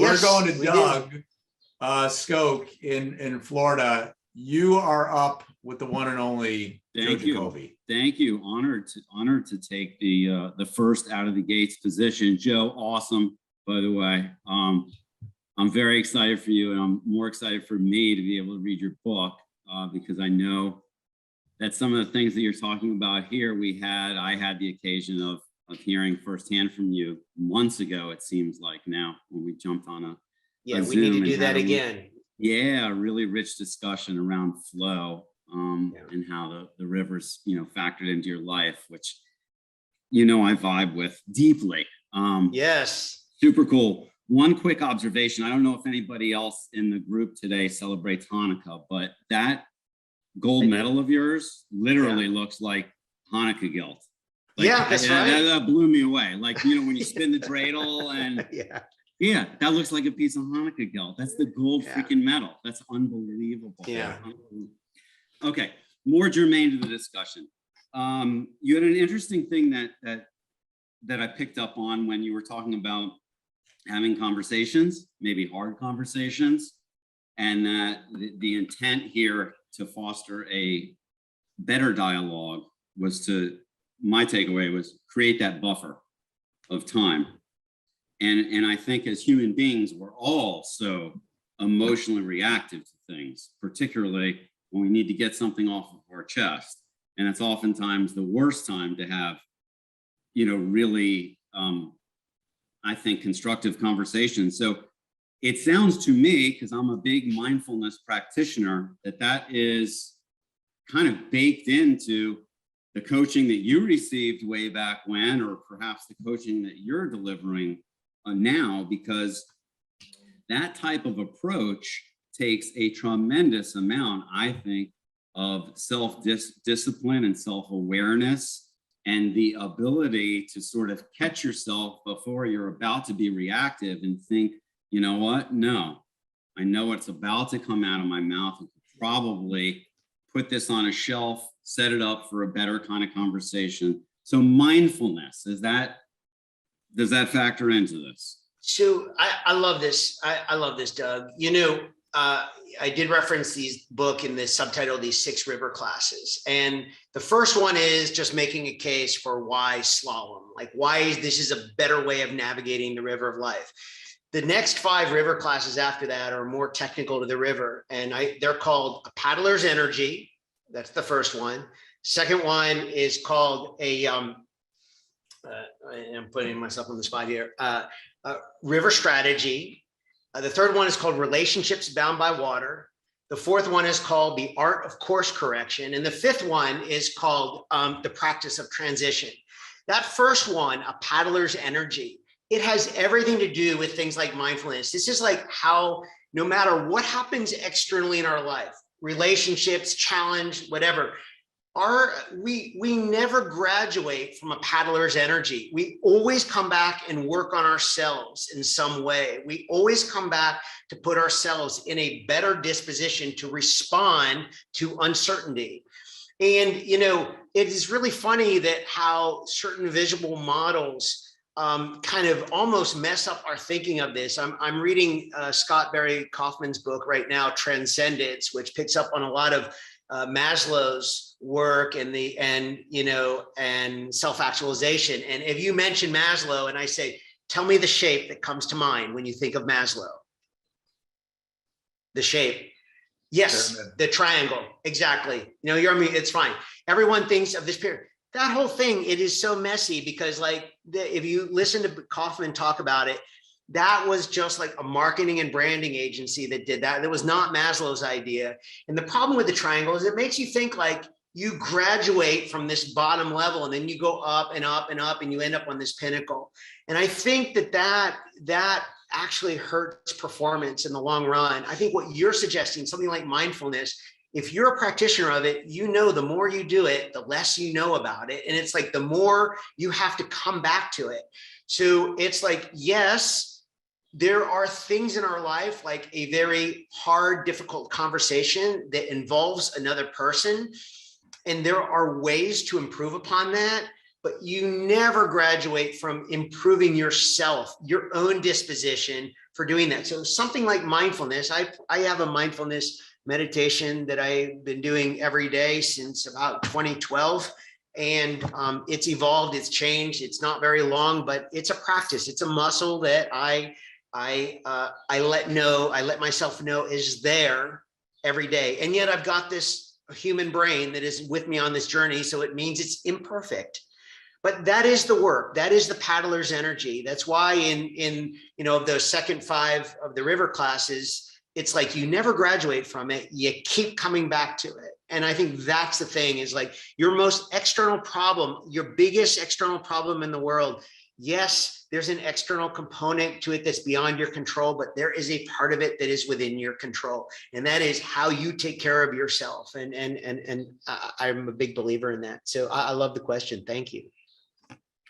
Yes, we're going to we Doug, SKOKE in Florida. You are up with the one and only Joe JACOBI. Thank you. Honored to take the first out of the gates position. Joe, awesome, by the way. I'm very excited for you, and I'm more excited for me to be able to read your book because I know that some of the things that you're talking about here, I had the occasion of hearing firsthand from you months ago, it seems like now, when we jumped on a we need to do that again. Yeah, a really rich discussion around flow and how the rivers, factored into your life, which, I vibe with deeply. Yes. Super cool. One quick observation. I don't know if anybody else in the group today celebrates Hanukkah, but that gold medal of yours literally looks like Hanukkah gilt. Like, that's right. That blew me away. Like, when you spin the dreidel and yeah, that looks like a piece of Hanukkah gilt. That's the gold freaking medal. That's unbelievable. Yeah. Okay, more germane to the discussion. You had an interesting thing that I picked up on when you were talking about having conversations, maybe hard conversations, and that the intent here to foster a better dialogue my takeaway was create that buffer of time. And I think as human beings, we're all so emotionally reactive to things, particularly when we need to get something off of our chest. And it's oftentimes the worst time to have, really, I think, constructive conversations. So it sounds to me, because I'm a big mindfulness practitioner, that is kind of baked into the coaching that you received way back when, or perhaps the coaching that you're delivering now, because that type of approach takes a tremendous amount, I think, of self-discipline and self-awareness, and the ability to sort of catch yourself before you're about to be reactive and think, you know what? No, I know what's about to come out of my mouth, and probably put this on a shelf, set it up for a better kind of conversation. So mindfulness, does that factor into this? So I love this. I love this, Doug. I did reference these book in the subtitle, these 6 river classes. And the first one is just making a case for why slalom, like why this is a better way of navigating the river of life. The next 5 river classes after that are more technical to the river. And they're called A Paddler's Energy. That's the first one. Second one is called I'm putting myself on the spot here. River Strategy. The third one is called Relationships Bound by Water. The fourth one is called The Art of Course Correction. And the fifth one is called The Practice of Transition. That first one, A Paddler's Energy, it has everything to do with things like mindfulness. This is like how, no matter what happens externally in our life, relationships, challenge, whatever, we never graduate from a paddler's energy. We always come back and work on ourselves in some way. We always come back to put ourselves in a better disposition to respond to uncertainty. And, it is really funny that how certain visual models kind of almost mess up our thinking of this. I'm reading Scott Barry Kaufman's book right now, Transcendence, which picks up on a lot of Maslow's work and self-actualization. And if you mention Maslow and I say, tell me the shape that comes to mind when you think of Maslow. The shape. Yes, pyramid. The triangle. Exactly. It's fine. Everyone thinks of this pyramid. That whole thing, it is so messy because if you listen to Kaufman talk about it, that was just like a marketing and branding agency that did that. That was not Maslow's idea. And the problem with the triangle is it makes you think like you graduate from this bottom level and then you go up and up and up and you end up on this pinnacle. And I think that actually hurts performance in the long run. I think what you're suggesting, something like mindfulness, if you're a practitioner of it, the more you do it, the less you know about it. And it's like the more you have to come back to it. So it's like, yes, there are things in our life, like a very hard, difficult conversation that involves another person. And there are ways to improve upon that, but you never graduate from improving yourself, your own disposition for doing that. So something like mindfulness, I have a mindfulness meditation that I've been doing every day since about 2012. And it's evolved, it's changed. It's not very long, but it's a practice. It's a muscle that I let myself know is there every day. And yet I've got this human brain that is with me on this journey. So it means it's imperfect. But that is the work. That is the paddler's energy. That's why in those second 5 of the river classes, it's like you never graduate from it. You keep coming back to it. And I think that's the thing, is like your most external problem, your biggest external problem in the world. Yes, there's an external component to it that's beyond your control, but there is a part of it that is within your control. And that is how you take care of yourself. And I'm a big believer in that. So I love the question. Thank you.